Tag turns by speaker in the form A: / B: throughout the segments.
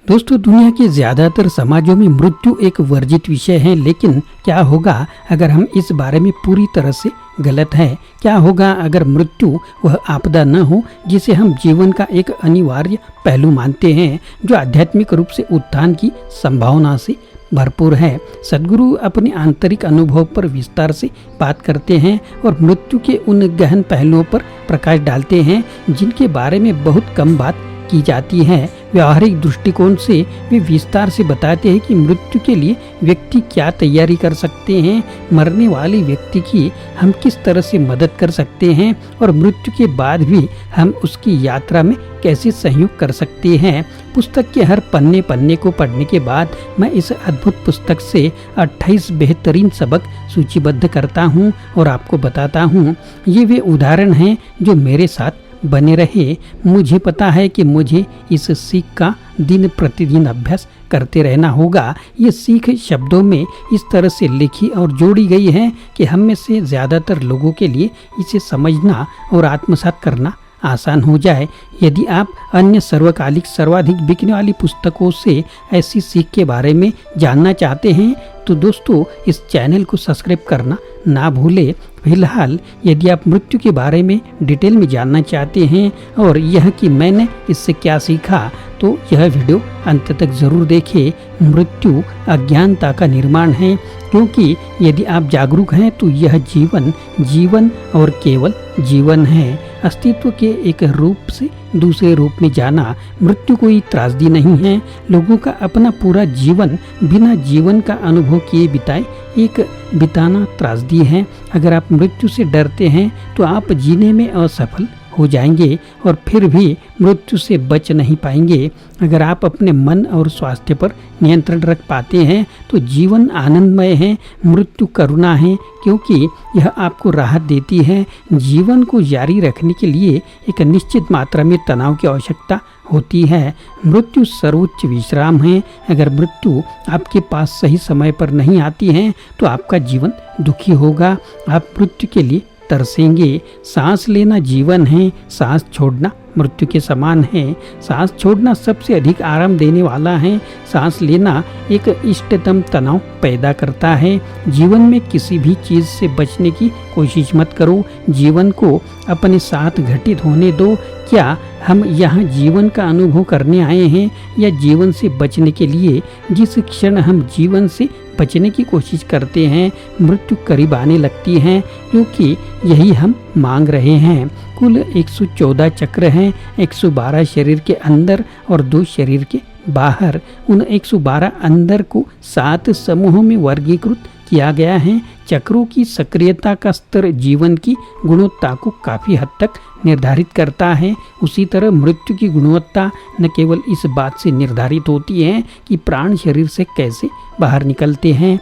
A: दोस्तों, दुनिया के ज्यादातर समाजों में मृत्यु एक वर्जित विषय है, लेकिन क्या होगा अगर हम इस बारे में पूरी तरह से गलत है? क्या होगा अगर मृत्यु वह आपदा न हो जिसे हम जीवन का एक अनिवार्य पहलू मानते हैं, जो आध्यात्मिक रूप से उत्थान की संभावना से भरपूर है। सद्गुरु अपने आंतरिक अनुभव पर विस्तार से बात करते हैं और मृत्यु के उन गहन पहलुओं पर प्रकाश डालते हैं जिनके बारे में बहुत कम बात की जाती है। व्यवहारिक दृष्टिकोण से वे विस्तार से बताते हैं कि मृत्यु के लिए व्यक्ति क्या तैयारी कर सकते हैं, मरने वाले व्यक्ति की हम किस तरह से मदद कर सकते हैं और मृत्यु के बाद भी हम उसकी यात्रा में कैसे सहयोग कर सकते हैं। पुस्तक के हर पन्ने पन्ने को पढ़ने के बाद मैं इस अद्भुत पुस्तक से 28 बेहतरीन सबक सूचीबद्ध करता हूं और आपको बताता हूं। ये वे उदाहरण हैं जो मेरे साथ बने रहे। मुझे पता है कि मुझे इस सीख का दिन प्रतिदिन अभ्यास करते रहना होगा। ये सीख शब्दों में इस तरह से लिखी और जोड़ी गई है कि हम में से ज़्यादातर लोगों के लिए इसे समझना और आत्मसात करना आसान हो जाए। यदि आप अन्य सर्वकालिक सर्वाधिक बिकने वाली पुस्तकों से ऐसी सीख के बारे में जानना चाहते हैं तो दोस्तों इस चैनल को सब्सक्राइब करना ना भूलें। फिलहाल यदि आप मृत्यु के बारे में डिटेल में जानना चाहते हैं और यह कि मैंने इससे क्या सीखा तो यह वीडियो अंत तक जरूर देखें। मृत्यु अज्ञानता का निर्माण है, क्योंकि यदि आप जागरूक हैं तो यह जीवन और केवल जीवन है। अस्तित्व के एक रूप से दूसरे रूप में जाना मृत्यु कोई त्रासदी नहीं है। लोगों का अपना पूरा जीवन बिना जीवन का अनुभव किए बिताना त्रासदी है। अगर आप मृत्यु से डरते हैं तो आप जीने में असफल हो जाएंगे और फिर भी मृत्यु से बच नहीं पाएंगे। अगर आप अपने मन और स्वास्थ्य पर नियंत्रण रख पाते हैं तो जीवन आनंदमय है। मृत्यु करुणा है, क्योंकि यह आपको राहत देती है। जीवन को जारी रखने के लिए एक निश्चित मात्रा में तनाव की आवश्यकता होती है। मृत्यु सर्वोच्च विश्राम है। अगर मृत्यु आपके पास सही समय पर नहीं आती है तो आपका जीवन दुखी होगा। आप मृत्यु के लिए तरसेंगे। सांस लेना जीवन है, सांस छोड़ना मृत्यु के समान है। सांस छोड़ना सबसे अधिक आराम देने वाला है। सांस लेना एक इष्टतम तनाव पैदा करता है। जीवन में किसी भी चीज़ से बचने की कोशिश मत करो, जीवन को अपने साथ घटित होने दो। क्या हम यहाँ जीवन का अनुभव करने आए हैं या जीवन से बचने के लिए? जिस क्षण हम जीवन से बचने की कोशिश करते हैं मृत्यु करीब आने लगती है, क्योंकि यही हम मांग रहे हैं। कुल 114 चक्र हैं, 112 शरीर के अंदर और 2 शरीर के बाहर। उन 112 अंदर को 7 समूहों में वर्गीकृत किया गया है। चक्रों की सक्रियता का स्तर जीवन की गुणवत्ता को काफ़ी हद तक निर्धारित करता है। उसी तरह मृत्यु की गुणवत्ता न केवल इस बात से निर्धारित होती है कि प्राण शरीर से कैसे बाहर निकलते हैं,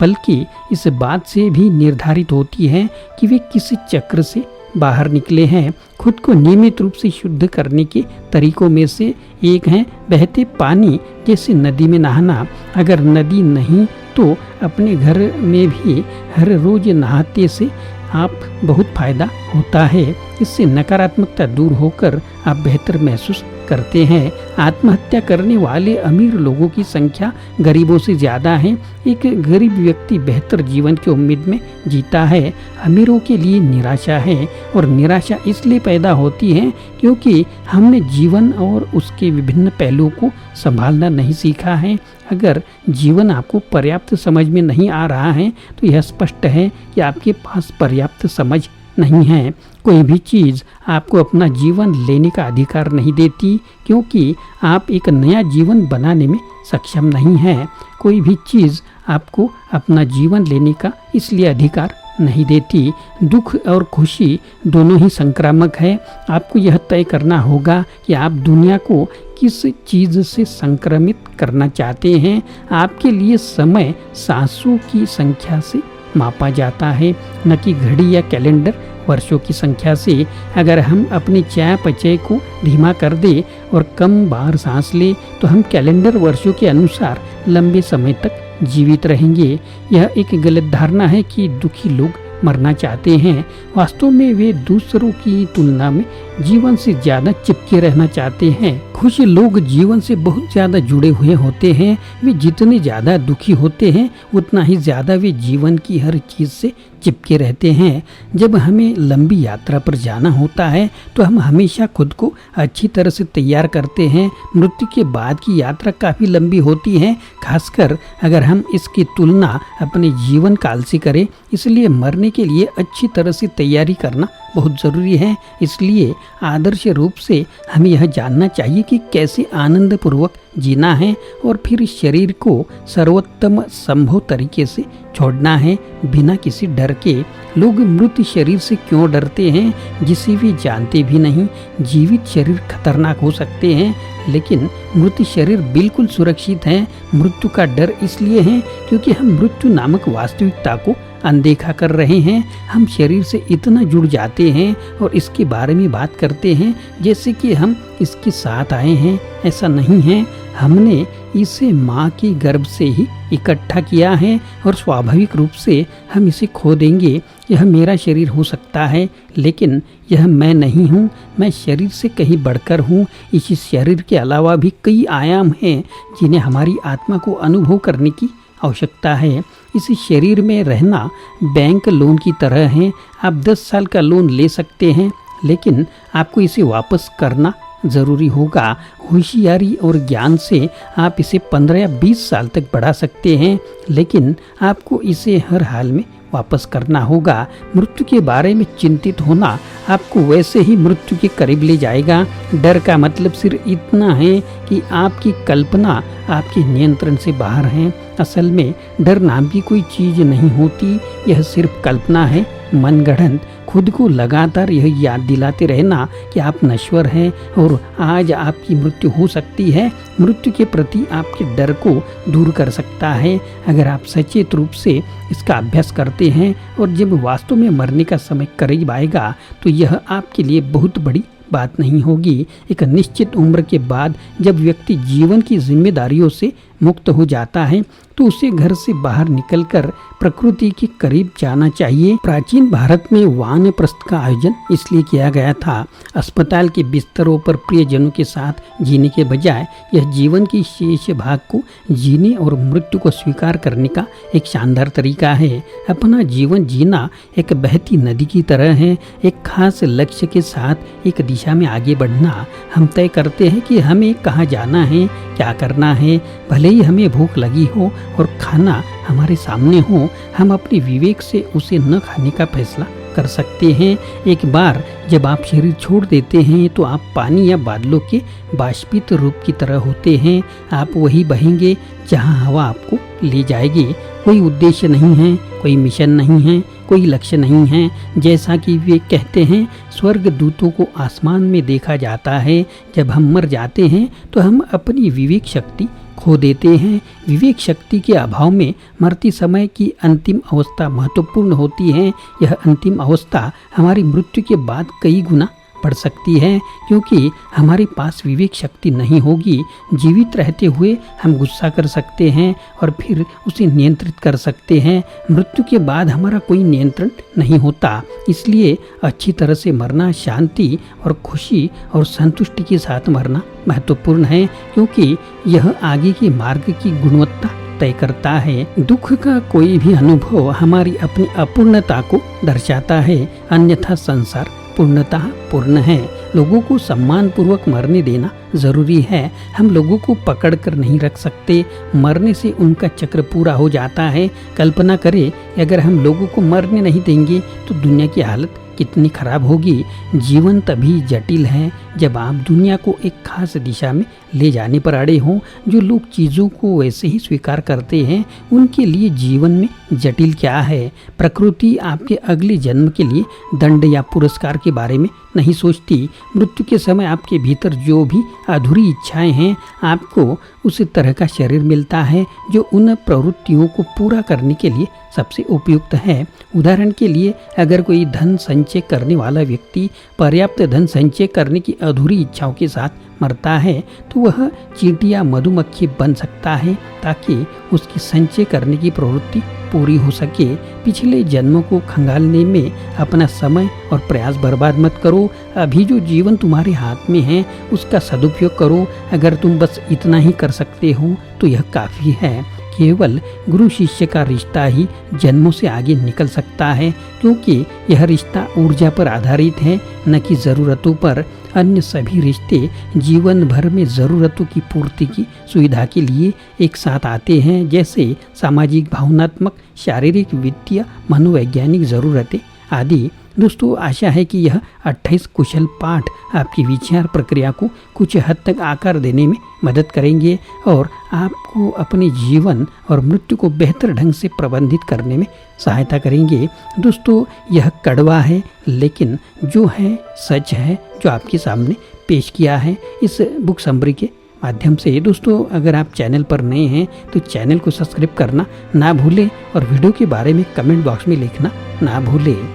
A: बल्कि इस बात से भी निर्धारित होती है कि वे किस चक्र से बाहर निकले हैं। खुद को नियमित रूप से शुद्ध करने के तरीकों में से एक है बहते पानी जैसे नदी में नहाना। अगर नदी नहीं तो अपने घर में भी हर रोज नहाते से आप बहुत फायदा होता है। इससे नकारात्मकता दूर होकर आप बेहतर महसूस करते हैं। आत्महत्या करने वाले अमीर लोगों की संख्या गरीबों से ज़्यादा है। एक गरीब व्यक्ति बेहतर जीवन की उम्मीद में जीता है। अमीरों के लिए निराशा है, और निराशा इसलिए पैदा होती है क्योंकि हमने जीवन और उसके विभिन्न पहलुओं को संभालना नहीं सीखा है। अगर जीवन आपको पर्याप्त समझ में नहीं आ रहा है तो यह स्पष्ट है कि आपके पास पर्याप्त समझ नहीं है। कोई भी चीज़ आपको अपना जीवन लेने का अधिकार नहीं देती, क्योंकि आप एक नया जीवन बनाने में सक्षम नहीं हैं। कोई भी चीज़ आपको अपना जीवन लेने का इसलिए अधिकार नहीं देती। दुख और खुशी दोनों ही संक्रामक है। आपको यह तय करना होगा कि आप दुनिया को किस चीज़ से संक्रमित करना चाहते हैं। आपके लिए समय सांसों की संख्या से मापा जाता है, न कि घड़ी या कैलेंडर वर्षों की संख्या से। अगर हम अपनी चयापचय को धीमा कर दें और कम बार सांस लें तो हम कैलेंडर वर्षों के अनुसार लंबे समय तक जीवित रहेंगे। यह एक गलत धारणा है कि दुखी लोग मरना चाहते हैं। वास्तव में वे दूसरों की तुलना में जीवन से ज्यादा चिपके रहना चाहते हैं। खुश लोग जीवन से बहुत ज्यादा जुड़े हुए होते हैं। वे जितने ज्यादा दुखी होते हैं उतना ही ज्यादा वे जीवन की हर चीज से चिपके रहते हैं। जब हमें लंबी यात्रा पर जाना होता है तो हम हमेशा खुद को अच्छी तरह से तैयार करते हैं। मृत्यु के बाद की यात्रा काफ़ी लंबी होती है, खासकर अगर हम इसकी तुलना अपने जीवन काल से करें। इसलिए मरने के लिए अच्छी तरह से तैयारी करना बहुत ज़रूरी है। इसलिए आदर्श रूप से हमें यह जानना चाहिए कि कैसे आनंदपूर्वक जीना है और फिर इस शरीर को सर्वोत्तम संभव तरीके से छोड़ना है बिना किसी डर के। लोग मृत शरीर से क्यों डरते हैं, जिसे वे जानते भी नहीं। जीवित शरीर खतरनाक हो सकते हैं लेकिन मृत शरीर बिल्कुल सुरक्षित है। मृत्यु का डर इसलिए है क्योंकि हम मृत्यु नामक वास्तविकता को अनदेखा कर रहे हैं। हम शरीर से इतना जुड़ जाते हैं और इसके बारे में बात करते हैं जैसे कि हम इसके साथ आए हैं। ऐसा नहीं है, हमने इसे माँ के गर्भ से ही इकट्ठा किया है और स्वाभाविक रूप से हम इसे खो देंगे। यह मेरा शरीर हो सकता है लेकिन यह मैं नहीं हूँ। मैं शरीर से कहीं बढ़कर हूँ। इस शरीर के अलावा भी कई आयाम हैं जिन्हें हमारी आत्मा को अनुभव करने की आवश्यकता है। इस शरीर में रहना बैंक लोन की तरह है। आप 10 साल का लोन ले सकते हैं लेकिन आपको इसे वापस करना ज़रूरी होगा। होशियारी और ज्ञान से आप इसे 15 या 20 साल तक बढ़ा सकते हैं लेकिन आपको इसे हर हाल में वापस करना होगा। मृत्यु के बारे में चिंतित होना आपको वैसे ही मृत्यु के करीब ले जाएगा। डर का मतलब सिर्फ इतना है कि आपकी कल्पना आपके नियंत्रण से बाहर है। असल में डर नाम की कोई चीज नहीं होती, यह सिर्फ कल्पना है, मनगढ़ंत। खुद को लगातार यह याद दिलाते रहना कि आप नश्वर हैं और आज आपकी मृत्यु हो सकती है, मृत्यु के प्रति आपके डर को दूर कर सकता है। अगर आप सचेत रूप से इसका अभ्यास करते हैं और जब वास्तव में मरने का समय करीब आएगा तो यह आपके लिए बहुत बड़ी बात नहीं होगी। एक निश्चित उम्र के बाद जब व्यक्ति जीवन की जिम्मेदारियों से मुक्त हो जाता है तो उसे घर से बाहर निकलकर प्रकृति के करीब जाना चाहिए। प्राचीन भारत में वानप्रस्थ का आयोजन इसलिए किया गया था। अस्पताल के बिस्तरों पर प्रियजनों के साथ जीने के बजाय यह जीवन की शेष भाग को जीने और मृत्यु को स्वीकार करने का एक शानदार तरीका है। अपना जीवन जीना एक बहती नदी की तरह है, एक खास लक्ष्य के साथ एक दिशा में आगे बढ़ना। हम तय करते हैं कि हमें कहाँ जाना है, क्या करना है। भले ही हमें भूख लगी हो और खाना हमारे सामने हो, हम अपने विवेक से उसे न खाने का फैसला कर सकते हैं। एक बार जब आप शरीर छोड़ देते हैं तो आप पानी या बादलों के बाष्पित रूप की तरह होते हैं। आप वही बहेंगे जहां हवा आपको ले जाएगी। कोई उद्देश्य नहीं है, कोई मिशन नहीं है, कोई लक्ष्य नहीं है। जैसा कि वे कहते हैं, स्वर्ग दूतों को आसमान में देखा जाता है। जब हम मर जाते हैं तो हम अपनी विवेक शक्ति खो देते हैं। विवेक शक्ति के अभाव में मरते समय की अंतिम अवस्था महत्वपूर्ण होती है। यह अंतिम अवस्था हमारी मृत्यु के बाद कई गुना बढ़ सकती है क्योंकि हमारे पास विवेक शक्ति नहीं होगी। जीवित रहते हुए हम गुस्सा कर सकते हैं और फिर उसे नियंत्रित कर सकते हैं। मृत्यु के बाद हमारा कोई नियंत्रण नहीं होता। इसलिए अच्छी तरह से मरना, शांति और खुशी और संतुष्टि के साथ मरना महत्वपूर्ण है क्योंकि यह आगे के मार्ग की गुणवत्ता तय करता है। दुख का कोई भी अनुभव हमारी अपनी अपूर्णता को दर्शाता है, अन्यथा संसार पूर्णतः पूर्ण है। लोगों को सम्मान पूर्वक मरने देना जरूरी है। हम लोगों को पकड़ कर नहीं रख सकते। मरने से उनका चक्र पूरा हो जाता है। कल्पना करें अगर हम लोगों को मरने नहीं देंगे तो दुनिया की हालत कितनी खराब होगी। जीवन तभी जटिल है जब आप दुनिया को एक खास दिशा में ले जाने पर अड़े हों। जो लोग चीज़ों को वैसे ही स्वीकार करते हैं उनके लिए जीवन में जटिल क्या है। प्रकृति आपके अगले जन्म के लिए दंड या पुरस्कार के बारे में नहीं सोचती। मृत्यु के समय आपके भीतर जो भी अधूरी इच्छाएं हैं, आपको उस तरह का शरीर मिलता है जो उन प्रवृत्तियों को पूरा करने के लिए सबसे उपयुक्त है। उदाहरण के लिए अगर कोई धन संचय करने वाला व्यक्ति पर्याप्त धन संचय करने की अधूरी इच्छाओं के साथ मरता है तो वह चींटी या मधुमक्खी बन सकता है ताकि उसकी संचय करने की प्रवृत्ति पूरी हो सके। पिछले जन्मों को खंगालने में अपना समय और प्रयास बर्बाद मत करो। अभी जो जीवन तुम्हारे हाथ में है उसका सदुपयोग करो। अगर तुम बस इतना ही कर सकते हो तो यह काफ़ी है। केवल गुरु शिष्य का रिश्ता ही जन्मों से आगे निकल सकता है, क्योंकि यह रिश्ता ऊर्जा पर आधारित है, न कि ज़रूरतों पर। अन्य सभी रिश्ते जीवन भर में ज़रूरतों की पूर्ति की सुविधा के लिए एक साथ आते हैं, जैसे सामाजिक, भावनात्मक, शारीरिक, वित्तीय, मनोवैज्ञानिक ज़रूरतें आदि। दोस्तों, आशा है कि यह 28 कुशल पाठ आपकी विचार प्रक्रिया को कुछ हद तक आकार देने में मदद करेंगे और आपको अपने जीवन और मृत्यु को बेहतर ढंग से प्रबंधित करने में सहायता करेंगे। दोस्तों, यह कड़वा है लेकिन जो है सच है, जो आपके सामने पेश किया है इस बुक समरी के माध्यम से। दोस्तों, अगर आप चैनल पर नए हैं तो चैनल को सब्सक्राइब करना ना भूलें और वीडियो के बारे में कमेंट बॉक्स में लिखना ना भूलें।